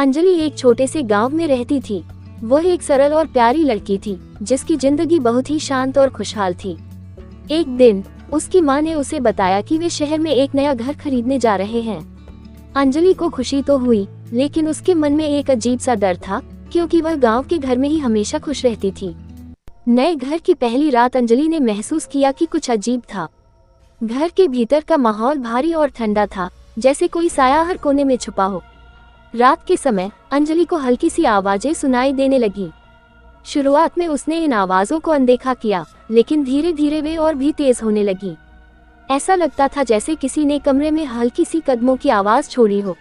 अंजलि एक छोटे से गांव में रहती थी। वह एक सरल और प्यारी लड़की थी जिसकी जिंदगी बहुत ही शांत और खुशहाल थी। एक दिन उसकी माँ ने उसे बताया कि वे शहर में एक नया घर खरीदने जा रहे हैं। अंजलि को खुशी तो हुई, लेकिन उसके मन में एक अजीब सा डर था, क्योंकि वह गांव के घर में ही हमेशा खुश रहती थी। नए घर की पहली रात अंजलि ने महसूस किया कि कुछ अजीब था। घर के भीतर का माहौल भारी और ठंडा था, जैसे कोई साया हर कोने में छुपा हो। रात के समय अंजलि को हल्की सी आवाजें सुनाई देने लगी। शुरुआत में उसने इन आवाजों को अनदेखा किया, लेकिन धीरे धीरे वे और भी तेज होने लगी। ऐसा लगता था जैसे किसी ने कमरे में हल्की सी कदमों की आवाज छोड़ी हो।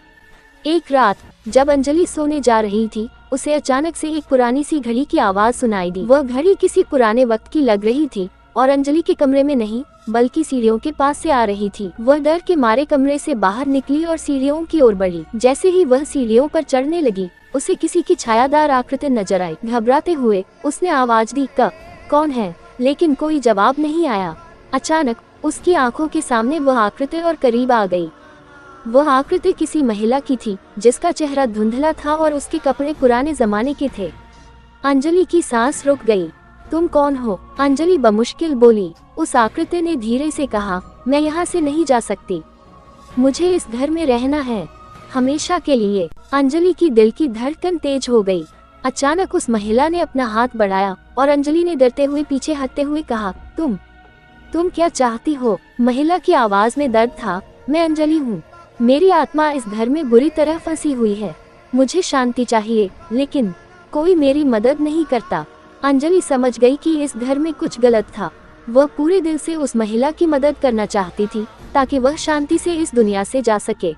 एक रात जब अंजलि सोने जा रही थी, उसे अचानक से एक पुरानी सी घड़ी की आवाज सुनाई दी। वह घड़ी किसी पुराने वक्त की लग रही थी और अंजलि के कमरे में नहीं, बल्कि सीढ़ियों के पास से आ रही थी। वह डर के मारे कमरे से बाहर निकली और सीढ़ियों की ओर बढ़ी। जैसे ही वह सीढ़ियों पर चढ़ने लगी, उसे किसी की छायादार आकृति नजर आई। घबराते हुए उसने आवाज दी, कौन है? लेकिन कोई जवाब नहीं आया। अचानक उसकी आंखों के सामने वह आकृति और करीब आ गई। वह आकृति किसी महिला की थी जिसका चेहरा धुंधला था और उसके कपड़े पुराने जमाने के थे। अंजलि की सांस रुक गई। तुम कौन हो? अंजलि बमुश्किल बोली। उस आकृति ने धीरे से कहा, मैं यहाँ से नहीं जा सकती, मुझे इस घर में रहना है, हमेशा के लिए। अंजलि की दिल की धड़कन तेज हो गई। अचानक उस महिला ने अपना हाथ बढ़ाया और अंजलि ने डरते हुए पीछे हटते हुए कहा, तुम क्या चाहती हो? महिला की आवाज में दर्द था। मैं अंजलि हूँ, मेरी आत्मा इस घर में बुरी तरह फंसी हुई है, मुझे शांति चाहिए, लेकिन कोई मेरी मदद नहीं करता। अंजलि समझ गई कि इस घर में कुछ गलत था। वह पूरे दिल से उस महिला की मदद करना चाहती थी ताकि वह शांति से इस दुनिया से जा सके।